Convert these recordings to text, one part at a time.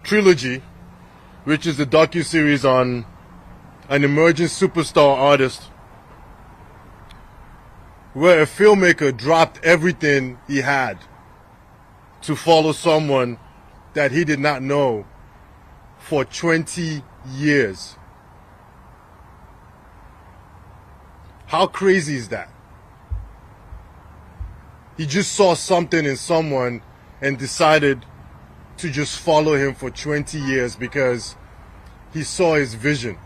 trilogy, which is the docuseries on an emerging superstar artist, where a filmmaker dropped everything he had to follow someone that he did not know for 20 years. How crazy is that? He just saw something in someone and decided to just follow him for 20 years because he saw his vision.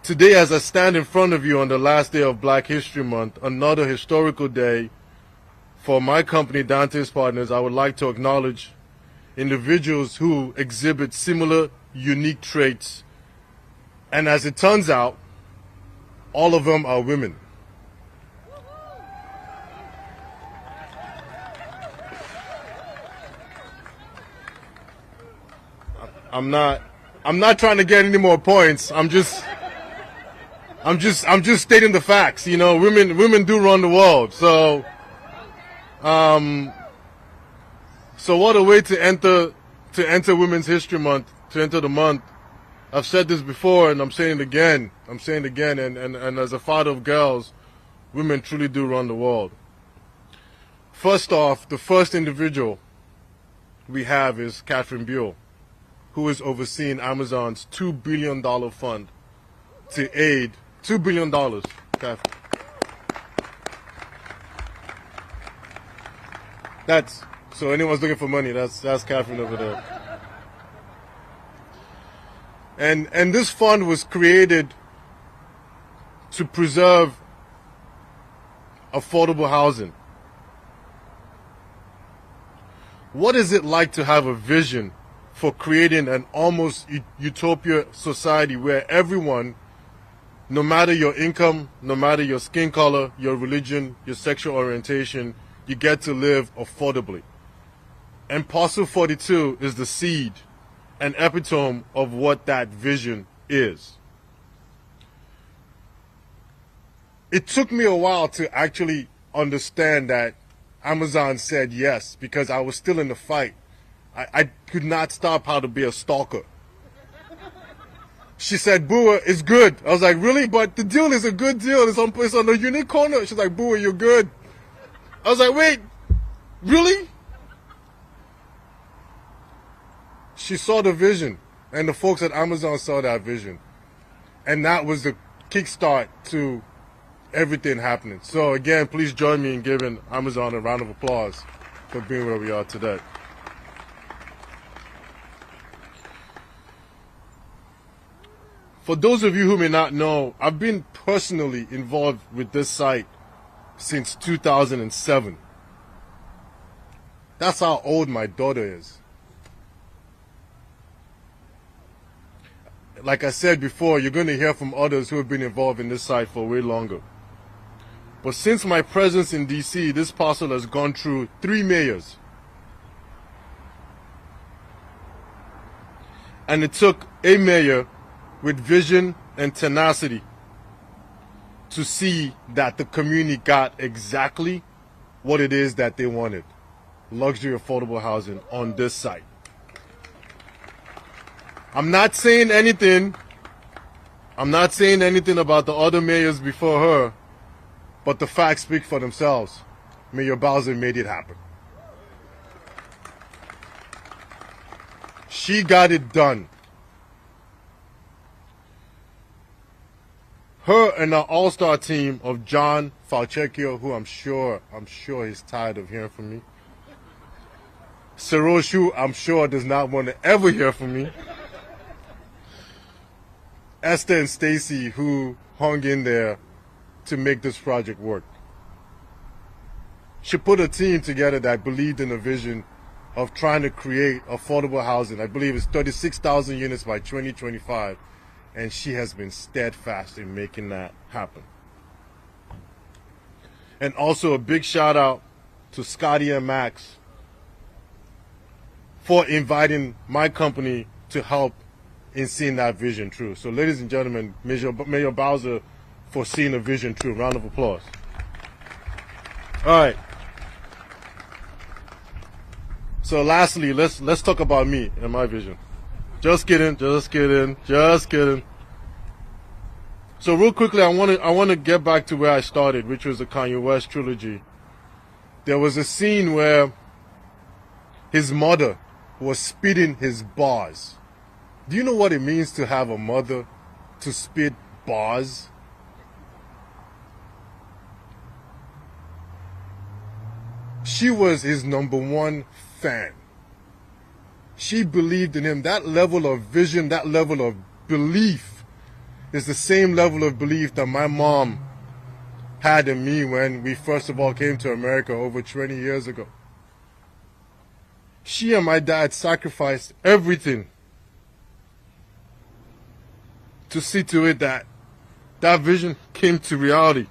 Today, as I stand in front of you on the last day of Black History Month, another historical day for my company, Dante's Partners, I would like to acknowledge individuals who exhibit similar, unique traits. And as it turns out, all of them are women. I'm not trying to get any more points. I'm just stating the facts. You know, women do run the world. So what a way to enter Women's History Month, to enter the month. I've said this before and I'm saying it again. And as a father of girls, women truly do run the world. First off, the first individual we have is Catherine Buell, who is overseeing Amazon's $2 billion fund to aid $2 billion. Catherine. So anyone's looking for money, that's Catherine over there. And this fund was created to preserve affordable housing. What is it like to have a vision for creating an almost utopia society where everyone, no matter your income, no matter your skin color, your religion, your sexual orientation, you get to live affordably? And Parcel 42 is the seed, an epitome of what that vision is. It took me a while to actually understand that Amazon said yes, because I was still in the fight. I could not stop how to be a stalker. She said, Bua, it's good. I was like, really? But the deal is a good deal. It's on a unique corner. She's like, Bua, you're good. I was like, wait, really? She saw the vision, and the folks at Amazon saw that vision. And that was the kickstart to everything happening. So again, please join me in giving Amazon a round of applause for being where we are today. For those of you who may not know, I've been personally involved with this site since 2007. That's how old my daughter is. Like I said before, you're going to hear from others who have been involved in this site for way longer. But since my presence in DC, this parcel has gone through 3 mayors. And it took a mayor with vision and tenacity to see that the community got exactly what it is that they wanted: luxury affordable housing on this site. I'm not saying anything about the other mayors before her, but the facts speak for themselves. Mayor Bowser made it happen. She got it done. Her and our all-star team of John Falchecchio, who I'm sure he's tired of hearing from me. Saroshu, I'm sure, does not want to ever hear from me. Esther and Stacy, who hung in there to make this project work. She put a team together that believed in the vision of trying to create affordable housing. I believe it's 36,000 units by 2025. And she has been steadfast in making that happen. And also a big shout out to Scotty and Max for inviting my company to help in seeing that vision through. So ladies and gentlemen, Mayor Bowser for seeing the vision through. Round of applause. All right. So lastly, let's talk about me and my vision. Just kidding. So real quickly, I want to get back to where I started, which was the Kanye West trilogy. There was a scene where his mother was spitting his bars. Do you know what it means to have a mother to spit bars? She was his #1 fan. She believed in him. That level of vision, that level of belief is the same level of belief that my mom had in me when we first of all came to America over 20 years ago. She and my dad sacrificed everything to see to it that that vision came to reality.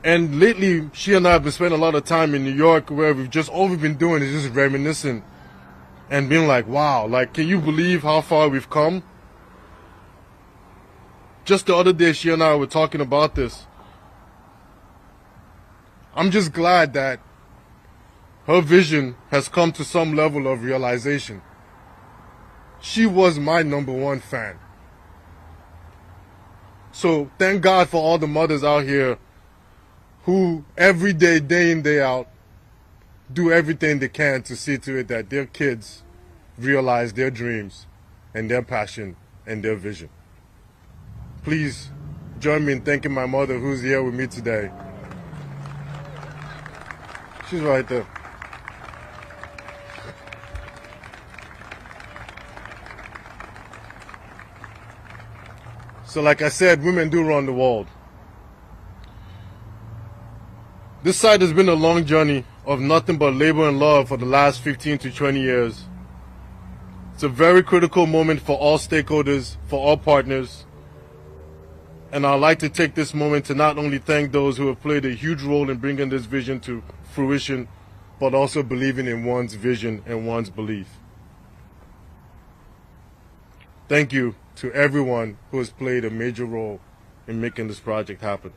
And lately, she and I have been spending a lot of time in New York, where all we've been doing is just reminiscing and being like, wow, like, can you believe how far we've come? Just the other day, she and I were talking about this. I'm just glad that her vision has come to some level of realization. She was my #1 fan. So thank God for all the mothers out here who every day, day in, day out, do everything they can to see to it that their kids realize their dreams and their passion and their vision. Please join me in thanking my mother, who's here with me today. She's right there. So like I said, women do run the world. This site has been a long journey of nothing but labor and love for the last 15 to 20 years. It's a very critical moment for all stakeholders, for all partners. And I'd like to take this moment to not only thank those who have played a huge role in bringing this vision to fruition, but also believing in one's vision and one's belief. Thank you to everyone who has played a major role in making this project happen.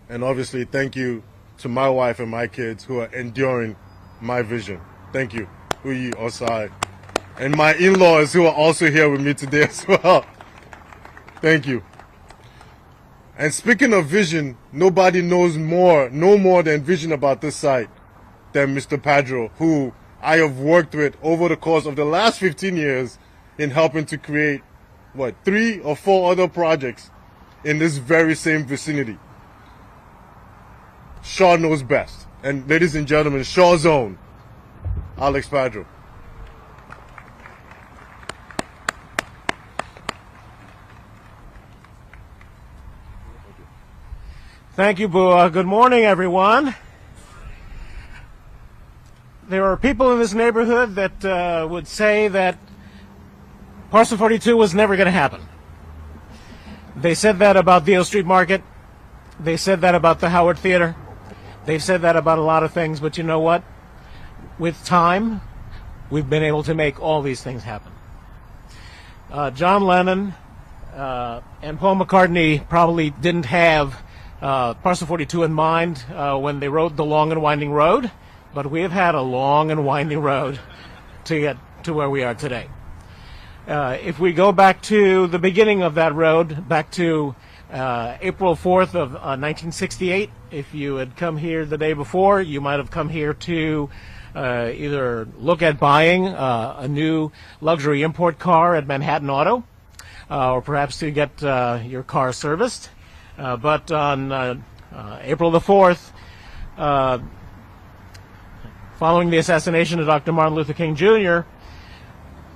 And obviously, thank you to my wife and my kids who are enduring my vision. Thank you, Uyi Osai. And my in-laws who are also here with me today as well. Thank you. And speaking of vision, nobody knows no more than vision about this site than Mr. Padro, who I have worked with over the course of the last 15 years in helping to create, 3 or 4 other projects in this very same vicinity. Shaw knows best. And ladies and gentlemen, Shaw's own, Alex Padro. Thank you, Bua. Good morning, everyone. There are people in this neighborhood that would say that Parcel 42 was never going to happen. They said that about the O Street Market. They said that about the Howard Theater. They've said that about a lot of things, but you know what? With time, we've been able to make all these things happen. John Lennon and Paul McCartney probably didn't have Parcel 42 in mind when they wrote The Long and Winding Road, but we have had a long and winding road to get to where we are today. If we go back to the beginning of that road, back to April 4th of 1968, if you had come here the day before, you might have come here to either look at buying a new luxury import car at Manhattan Auto, or perhaps to get your car serviced. But on April the 4th, following the assassination of Dr. Martin Luther King Jr.,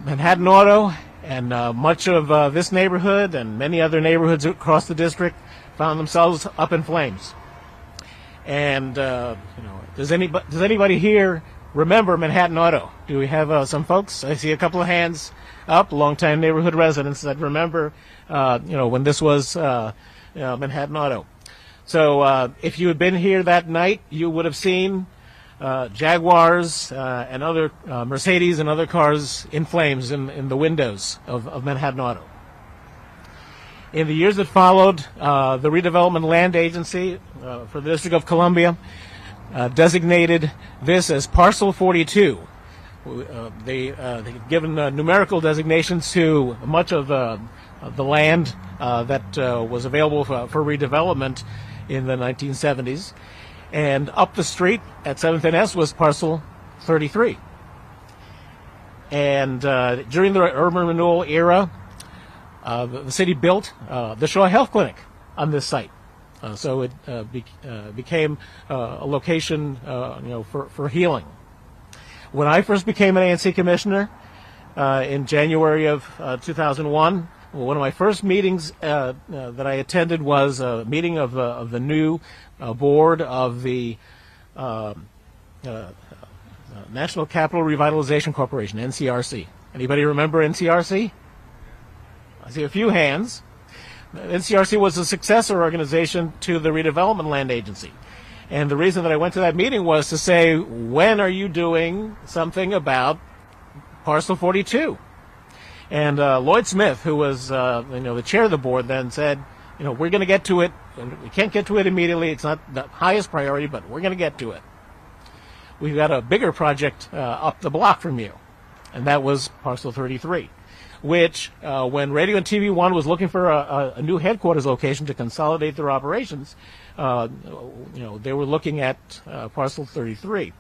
Manhattan Auto and much of this neighborhood and many other neighborhoods across the district found themselves up in flames. And does anybody here remember Manhattan Auto? Do we have some folks? I see a couple of hands up, longtime neighborhood residents that remember, when this was Manhattan Auto. So if you had been here that night, you would have seen Jaguars and other Mercedes and other cars in flames in the windows of Manhattan Auto. In the years that followed, the Redevelopment Land Agency for the District of Columbia designated this as Parcel 42. They've given numerical designations to much of the land that was available for redevelopment in the 1970s. And up the street at 7th and S was Parcel 33. And during the urban renewal era, the city built the Shaw Health Clinic on this site. So it became a location for healing. When I first became an ANC commissioner in January of 2001, one of my first meetings that I attended was a meeting of the new board of the National Capital Revitalization Corporation, NCRC. Anybody remember NCRC? I see a few hands. NCRC was a successor organization to the Redevelopment Land Agency. And the reason that I went to that meeting was to say, when are you doing something about Parcel 42? And Lloyd Smith, who was the chair of the board, then said, we're going to get to it. And we can't get to it immediately. It's not the highest priority, but we're going to get to it. We've got a bigger project up the block from you, and that was Parcel 33, which, when Radio and TV One was looking for a new headquarters location to consolidate their operations, they were looking at Parcel 33.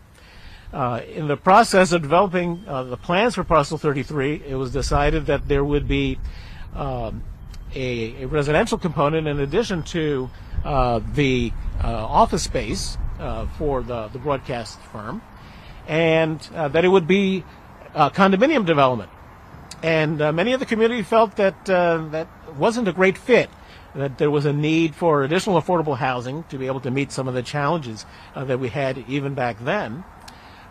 In the process of developing the plans for Parcel 33, it was decided that there would be a residential component in addition to the office space for the broadcast firm, and that it would be condominium development. And many of the community felt that that wasn't a great fit, that there was a need for additional affordable housing to be able to meet some of the challenges that we had even back then.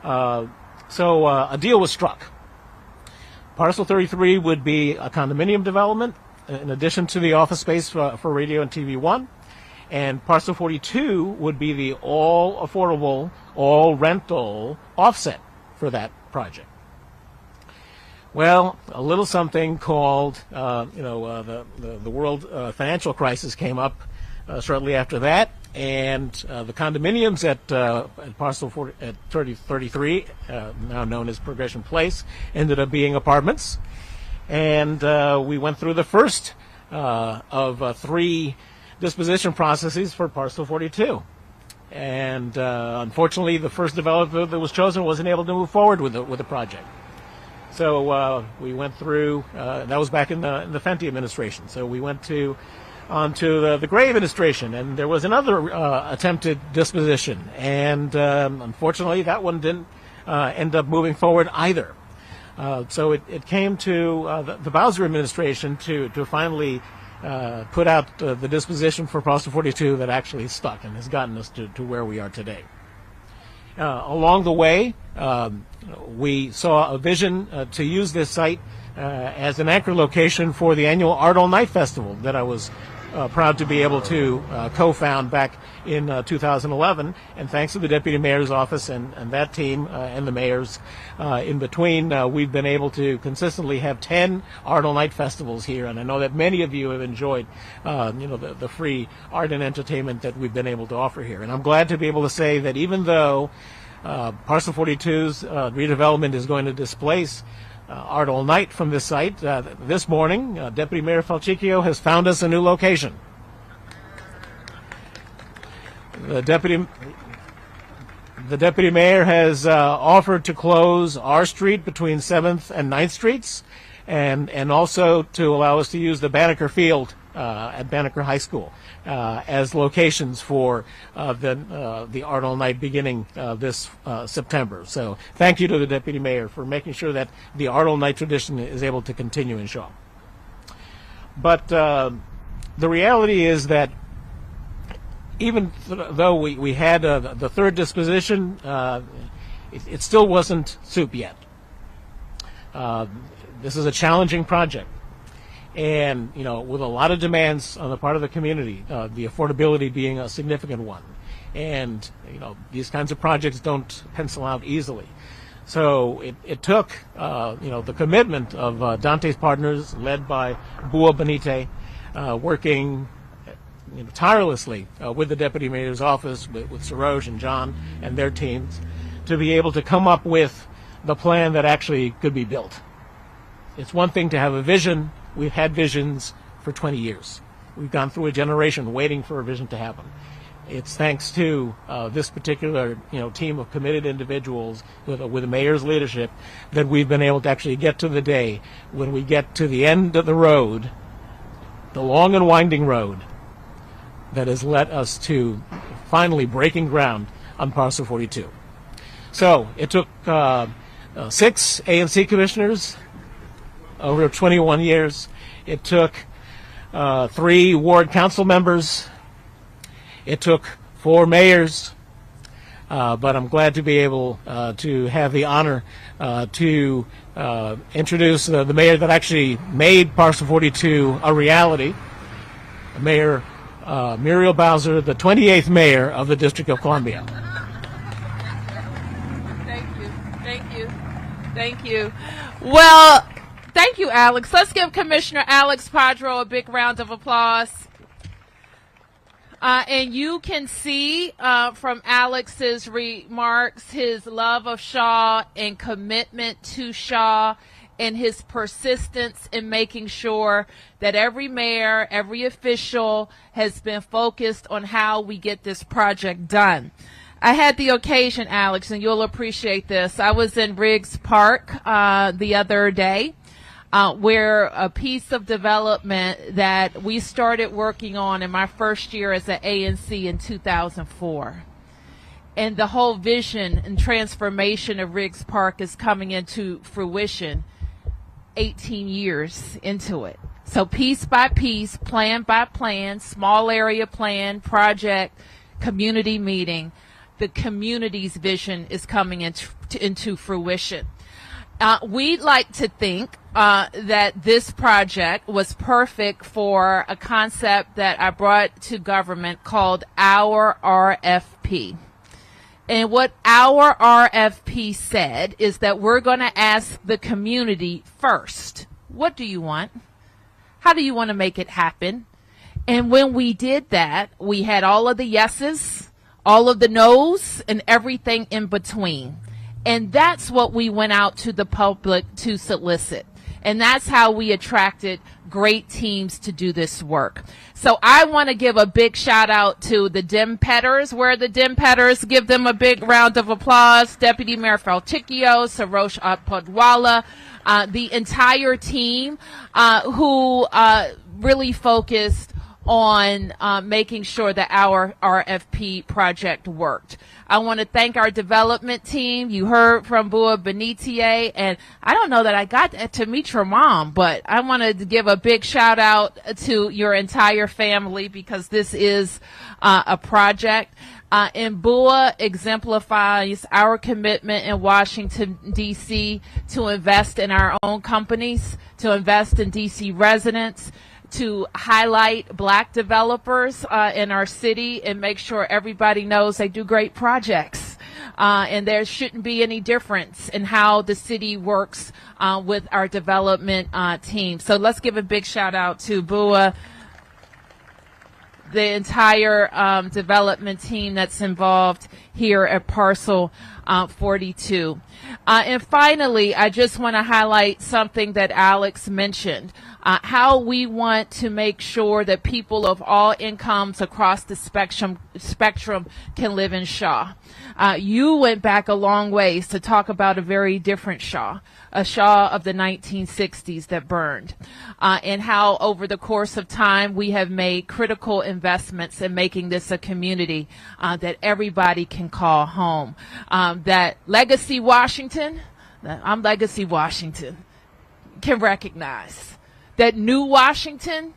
So a deal was struck. Parcel 33 would be a condominium development in addition to the office space for Radio and TV One. And Parcel 42 would be the all affordable, all rental offset for that project. Well, a little something called, the world financial crisis came up shortly after that, and the condominiums at Parcel 33, now known as Progression Place, ended up being apartments. And we went through the first of three disposition processes for Parcel 42. And unfortunately, the first developer that was chosen wasn't able to move forward with the project. So we went through, that was back in the Fenty administration. So we went on to the Gray administration, and there was another attempted disposition. And unfortunately, that one didn't end up moving forward either. So it came to the Bowser administration to finally put out the disposition for Parcel 42 that actually stuck and has gotten us to where we are today. Along the way, we saw a vision to use this site as an anchor location for the annual Art All Night Festival that I was proud to be able to co-found back in 2011. And thanks to the Deputy Mayor's Office and that team and the mayors in between, we've been able to consistently have 10 Art All Night festivals here. And I know that many of you have enjoyed the free art and entertainment that we've been able to offer here. And I'm glad to be able to say that even though Parcel 42's redevelopment is going to displace Art All Night from this site, this morning, Deputy Mayor Falchicchio has found us a new location. The deputy mayor has offered to close our street between 7th and 9th Streets, and also to allow us to use the Banneker Field at Banneker High School as locations for the Art All Night beginning this September. So thank you to the Deputy Mayor for making sure that the Art All Night tradition is able to continue in Shaw. But the reality is that even though we had the third disposition, it still wasn't soup yet. This is a challenging project. And, with a lot of demands on the part of the community, the affordability being a significant one. And, these kinds of projects don't pencil out easily. So it took, the commitment of Dante's partners, led by Bua Benite, working tirelessly with the Deputy Mayor's office, with Saroj and John and their teams, to be able to come up with the plan that actually could be built. It's one thing to have a vision. We've had visions for 20 years. We've gone through a generation waiting for a vision to happen. It's thanks to this particular team of committed individuals with the mayor's leadership that we've been able to actually get to the day when we get to the end of the road, the long and winding road that has led us to finally breaking ground on Parcel 42. So it took 6 ANC commissioners over 21 years. It took 3 ward council members. It took 4 mayors, but I'm glad to be able to have the honor to introduce the mayor that actually made Parcel 42 a reality, Mayor Muriel Bowser, the 28th mayor of the District of Columbia. Thank you. Well, thank you, Alex. Let's give Commissioner Alex Padro a big round of applause. And you can see from Alex's remarks his love of Shaw and commitment to Shaw and his persistence in making sure that every mayor, every official has been focused on how we get this project done. I had the occasion, Alex, and you'll appreciate this. I was in Riggs Park the other day, where a piece of development that we started working on in my first year as an ANC in 2004. And the whole vision and transformation of Riggs Park is coming into fruition 18 years into it. So piece by piece, plan by plan, small area plan, project, community meeting, the community's vision is coming into fruition. We'd like to think that this project was perfect for a concept that I brought to government called our RFP. And what our RFP said is that we're going to ask the community first, what do you want? How do you want to make it happen? And when we did that, we had all of the yeses, all of the no's, and everything in between. And that's what we went out to the public to solicit. And that's how we attracted great teams to do this work. So I want to give a big shout out to the Dim Petters. Where are the Dim Petters? Give them a big round of applause. Deputy Mayor Falticchio, Sarosh Podwala, the entire team who really focused on making sure that our RFP project worked. I want to thank our development team. You heard from Bua Benitier, and I don't know that I got to meet your mom, but I wanted to give a big shout out to your entire family because this is a project. And Bua exemplifies our commitment in Washington, D.C. to invest in our own companies, to invest in D.C. residents, to highlight black developers in our city and make sure everybody knows they do great projects. And there shouldn't be any difference in how the city works with our development team. So let's give a big shout out to Bua, the entire development team that's involved here at Parcel 42. And finally, I just want to highlight something that Alex mentioned. How we want to make sure that people of all incomes across the spectrum can live in Shaw. You went back a long ways to talk about a very different Shaw, a Shaw of the 1960s that burned, and how over the course of time we have made critical investments in making this a community that everybody can call home. That Legacy Washington, I'm Legacy Washington, can recognize. That New Washington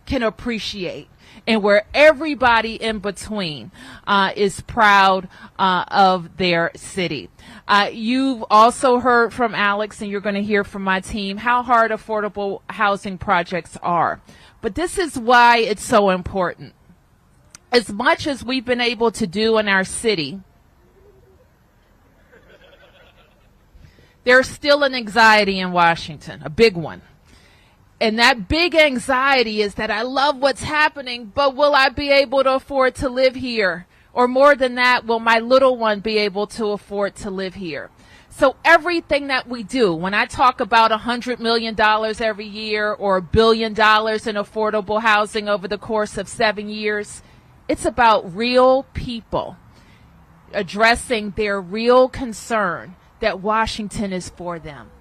can appreciate, and where everybody in between is proud of their city. You've also heard from Alex, and you're going to hear from my team, how hard affordable housing projects are. But this is why it's so important. As much as we've been able to do in our city, there's still an anxiety in Washington, a big one. And that big anxiety is that I love what's happening, but will I be able to afford to live here? Or more than that, will my little one be able to afford to live here? So everything that we do, when I talk about $100 million every year or $1 billion in affordable housing over the course of 7 years, it's about real people addressing their real concern that Washington is for them.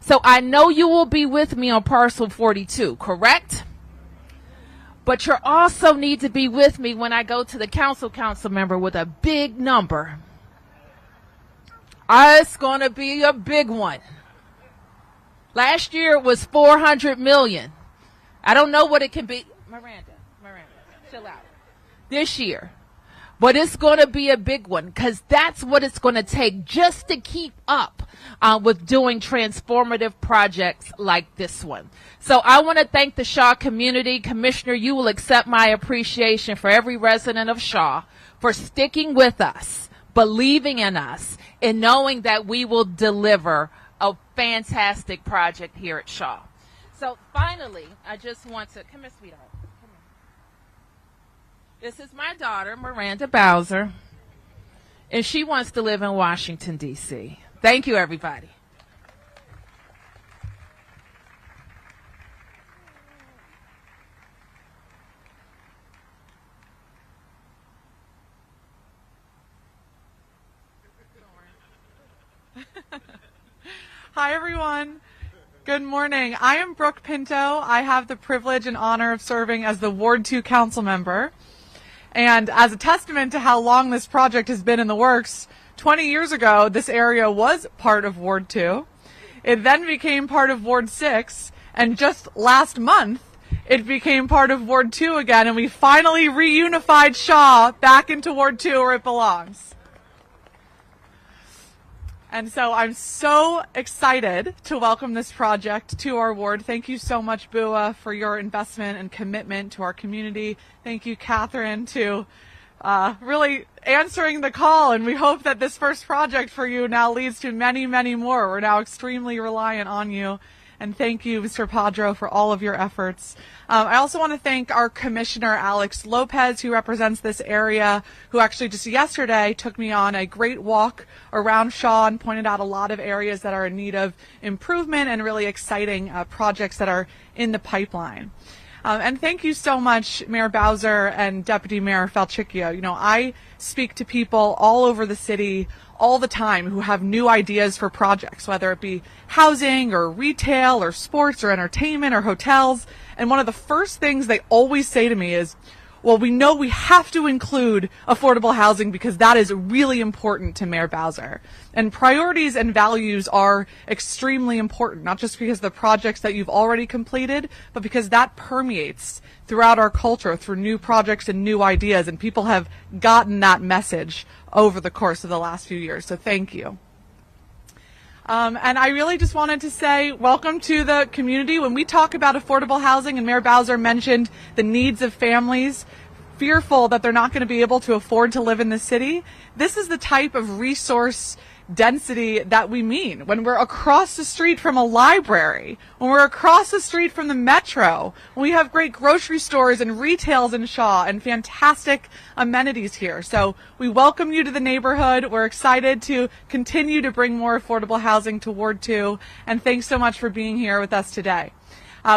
So I know you will be with me on Parcel 42, correct? But you also need to be with me when I go to the council member with a big number. It's going to be a big one. Last year it was $400 million. I don't know what it can be. Miranda, chill out. This year. But it's going to be a big one because that's what it's going to take just to keep up with doing transformative projects like this one. So I want to thank the Shaw community. Commissioner, you will accept my appreciation for every resident of Shaw for sticking with us, believing in us, and knowing that we will deliver a fantastic project here at Shaw. So finally, I just want to, come here, sweetheart. This is my daughter, Miranda Bowser, and she wants to live in Washington, D.C. Thank you, everybody. Hi, everyone. Good morning. I am Brooke Pinto. I have the privilege and honor of serving as the Ward 2 council member. And as a testament to how long this project has been in the works, 20 years ago, this area was part of Ward 2. It then became part of Ward 6, and just last month, it became part of Ward 2 again, and we finally reunified Shaw back into Ward 2 where it belongs. And so I'm so excited to welcome this project to our ward. Thank you so much, Bua, for your investment and commitment to our community. Thank you, Catherine, to really answering the call. And we hope that this first project for you now leads to many, many more. We're now extremely reliant on you. And thank you, Mr. Padro, for all of your efforts. I also want to thank our Commissioner, Alex Lopez, who represents this area, who actually just yesterday took me on a great walk around Shaw and pointed out a lot of areas that are in need of improvement and really exciting projects that are in the pipeline. And thank you so much, Mayor Bowser and Deputy Mayor Falchicchio. You know, I speak to people all over the city all the time who have new ideas for projects, whether it be housing or retail or sports or entertainment or hotels. And one of the first things they always say to me is, well, we know we have to include affordable housing because that is really important to Mayor Bowser. And priorities and values are extremely important, not just because of the projects that you've already completed, but because that permeates throughout our culture through new projects and new ideas. And people have gotten that message over the course of the last few years. So thank you. And I really just wanted to say welcome to the community. When we talk about affordable housing, and Mayor Bowser mentioned the needs of families fearful that they're not going to be able to afford to live in the city, this is the type of resource density that we mean. When we're across the street from a library, when we're across the street from the metro, when we have great grocery stores and retails in Shaw and fantastic amenities here. So we welcome you to the neighborhood. We're excited to continue to bring more affordable housing to Ward 2. And thanks so much for being here with us today.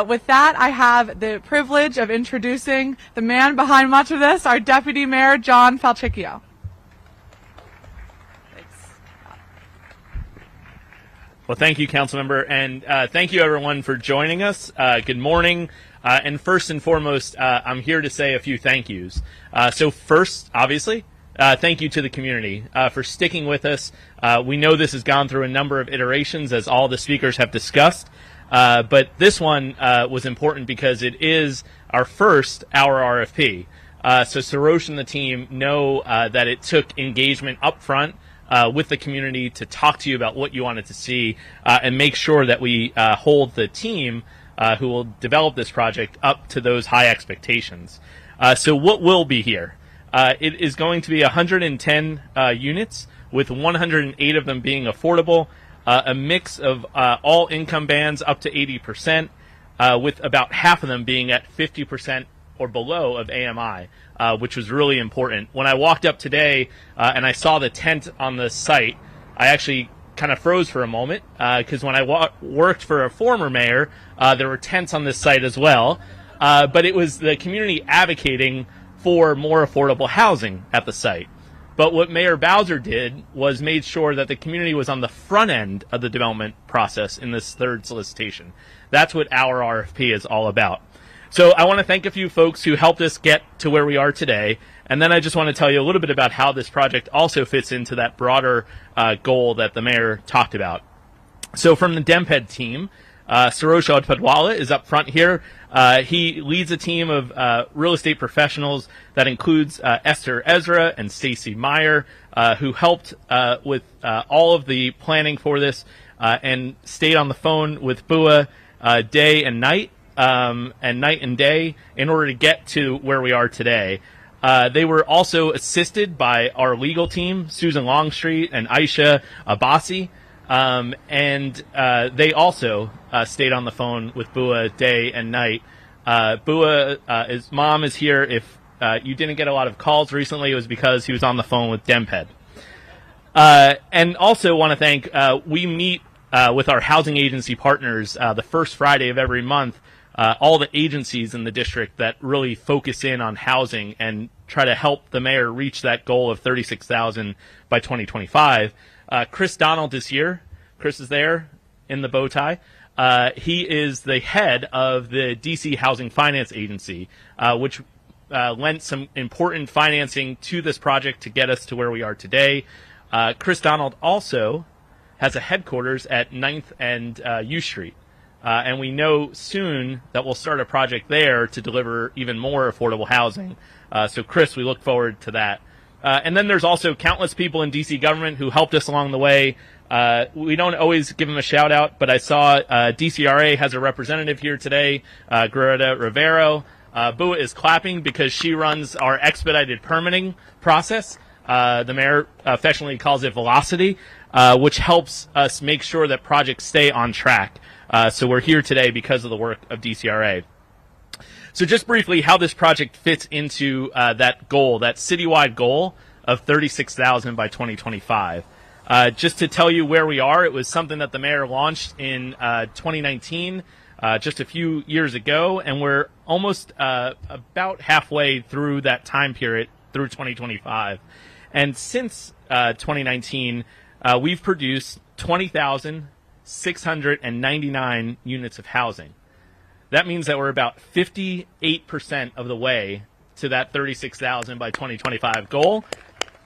With that, I have the privilege of introducing the man behind much of this, our Deputy Mayor, John Falchicchio. Well, thank you, Councilmember, and thank you, everyone, for joining us. Good morning. And first and foremost, I'm here to say a few thank yous. So first, obviously, thank you to the community for sticking with us. We know this has gone through a number of iterations, as all the speakers have discussed, but this one was important because it is our first Our RFP. So Sarosh and the team know that it took engagement up front with the community to talk to you about what you wanted to see and make sure that we hold the team who will develop this project up to those high expectations. So what will be here? It is going to be 110 units, with 108 of them being affordable, a mix of all income bands up to 80%, with about half of them being at 50% or below of AMI, which was really important. When I walked up today and I saw the tent on the site, I actually kind of froze for a moment because when I worked for a former mayor, there were tents on this site as well. But it was the community advocating for more affordable housing at the site. But what Mayor Bowser did was made sure that the community was on the front end of the development process in this third solicitation. That's what our RFP is all about. So I want to thank a few folks who helped us get to where we are today. And then I just want to tell you a little bit about how this project also fits into that broader goal that the mayor talked about. So from the DEMPED team, Sarosh Padwala is up front here. He leads a team of real estate professionals that includes Esther Ezra and Stacy Meyer, who helped with all of the planning for this and stayed on the phone with BUA day and night and day in order to get to where we are today. They were also assisted by our legal team, Susan Longstreet and Aisha Abbasi. And they also stayed on the phone with BUA day and night. BUA's mom is here. If you didn't get a lot of calls recently, it was because he was on the phone with DEMPED. And also want to thank, we meet with our housing agency partners the first Friday of every month, all the agencies in the district that really focus in on housing and try to help the mayor reach that goal of 36,000 by 2025. Chris Donald is here. Chris is there in the bow tie. He is the head of the DC Housing Finance Agency, which lent some important financing to this project to get us to where we are today. Chris Donald also has a headquarters at 9th and U Street. And we know soon that we'll start a project there to deliver even more affordable housing. So, Chris, we look forward to that. And then there's also countless people in D.C. government who helped us along the way. We don't always give them a shout out, but I saw DCRA has a representative here today, Greta Rivero. BUA is clapping because she runs our expedited permitting process. The mayor affectionately calls it Velocity, which helps us make sure that projects stay on track. So we're here today because of the work of DCRA. So just briefly, how this project fits into that goal, that citywide goal of 36,000 by 2025. Just to tell you where we are, it was something that the mayor launched in 2019, just a few years ago, and we're almost about halfway through that time period, through 2025. And since 2019, we've produced 20,699 units of housing. That means that we're about 58% of the way to that 36,000 by 2025 goal.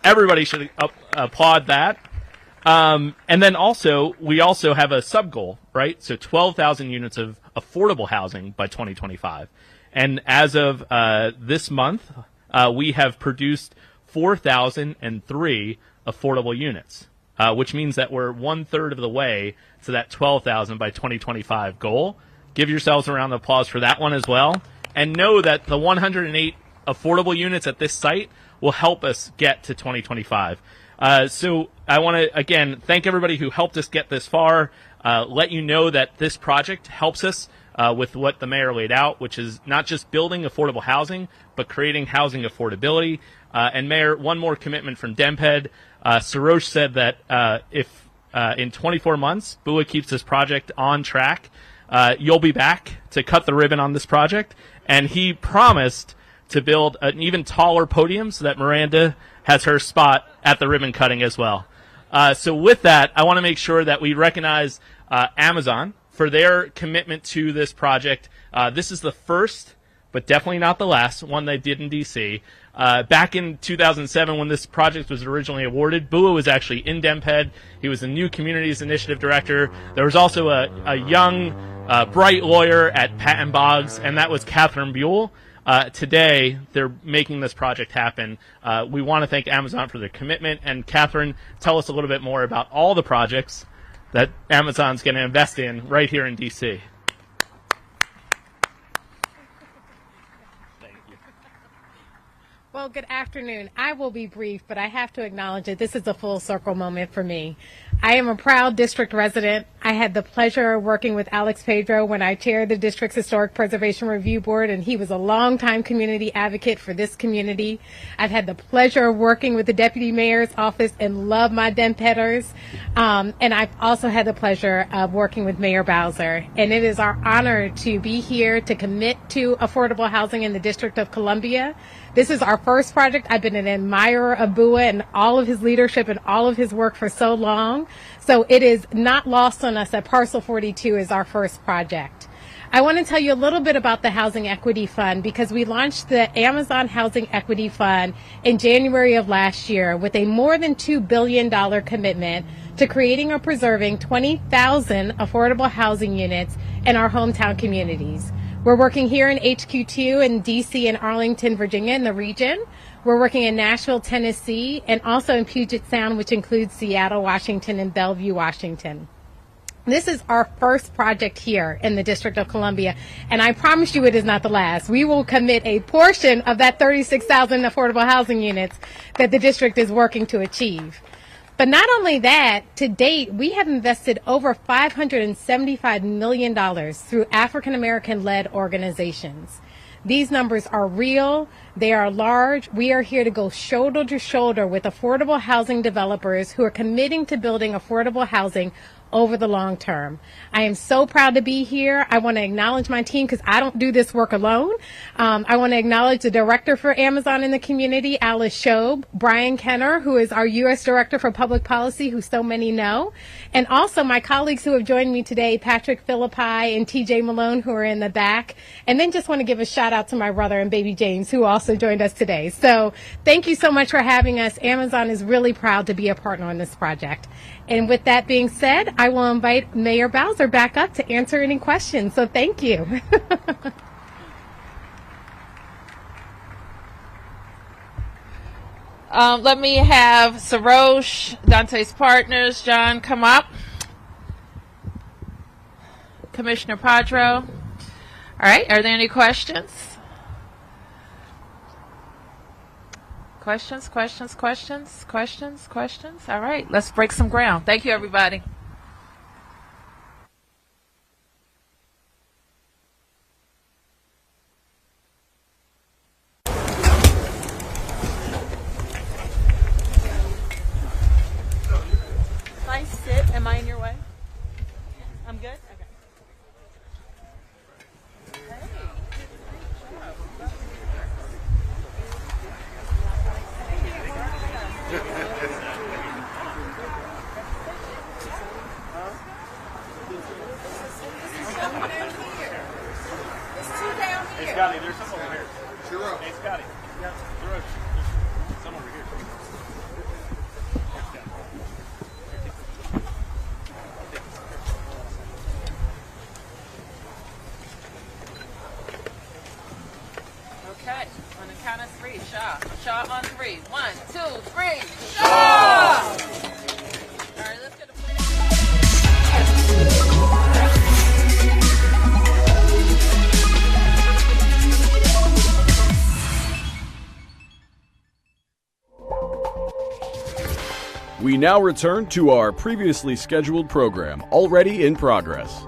Everybody should applaud that. And then also, we also have a sub-goal, right? So 12,000 units of affordable housing by 2025. And as of this month, we have produced 4,003 affordable units, which means that we're 1/3 of the way to that 12,000 by 2025 goal. Give yourselves a round of applause for that one as well. And know that the 108 affordable units at this site will help us get to 2025. So I want to, again, thank everybody who helped us get this far. Let you know that this project helps us with what the mayor laid out, which is not just building affordable housing, but creating housing affordability. And Mayor, one more commitment from DEMPED. Sarosh said that if in 24 months, BUA keeps this project on track, you'll be back to cut the ribbon on this project. And he promised to build an even taller podium so that Miranda has her spot at the ribbon cutting as well. So with that, I want to make sure that we recognize Amazon for their commitment to this project. This is the first, but definitely not the last, one they did in D.C. Back in 2007, when this project was originally awarded, BUA was actually in DEMPED. He was the new Communities Initiative Director. There was also a young, bright lawyer at Patton Boggs, and that was Catherine Buell. Today, they're making this project happen. We want to thank Amazon for their commitment. And Catherine, tell us a little bit more about all the projects that Amazon's going to invest in right here in D.C. Well, Well, good afternoon. I will be brief, but I have to acknowledge that this is a full circle moment for me. I am a proud district resident. I had the pleasure of working with Alex Pedro when I chaired the district's Historic Preservation Review Board, and he was a longtime community advocate for this community. I've had the pleasure of working with the Deputy Mayor's office and love my Dempetters. And I've also had the pleasure of working with Mayor Bowser. And it is our honor to be here to commit to affordable housing in the District of Columbia. This is our first project. I've been an admirer of Bua and all of his leadership and all of his work for so long. So it is not lost on us that Parcel 42 is our first project. I want to tell you a little bit about the Housing Equity Fund because we launched the Amazon Housing Equity Fund in January of last year with a more than $2 billion commitment to creating or preserving 20,000 affordable housing units in our hometown communities. We're working here in HQ2 in DC and Arlington, Virginia in the region. We're working in Nashville, Tennessee, and also in Puget Sound, which includes Seattle, Washington, and Bellevue, Washington. This is our first project here in the District of Columbia, and I promise you it is not the last. We will commit a portion of that 36,000 affordable housing units that the district is working to achieve. But not only that, to date, we have invested over $575 million through African American-led organizations. These numbers are real. They are large. We are here to go shoulder to shoulder with affordable housing developers who are committing to building affordable housing over the long term. I am so proud to be here. I want to acknowledge my team because I don't do this work alone. I want to acknowledge the director for Amazon in the community, Alice Shobe, Brian Kenner, who is our U.S. Director for Public Policy, who so many know, and also my colleagues who have joined me today, Patrick Philippi and TJ Malone, who are in the back. And then just want to give a shout out to my brother and baby James, who also joined us today. So thank you so much for having us. Amazon is really proud to be a partner on this project. And with that being said, I will invite Mayor Bowser back up to answer any questions. So thank you. Let me have Sarosh, Dante's partners, John, come up. Commissioner Padro. All right, are there any questions? Questions? All right, let's break some ground. Thank you, everybody. If I sit, am I in your way? I'm good? Okay. Hey, Scotty, there's some over here. Sure. Hey, Scotty. Yeah. There's some over here. Okay, on the count of three, Shaw. Shaw on three. 1, 2, 3, Shaw! All right, let's get a We now return to our previously scheduled program, already in progress.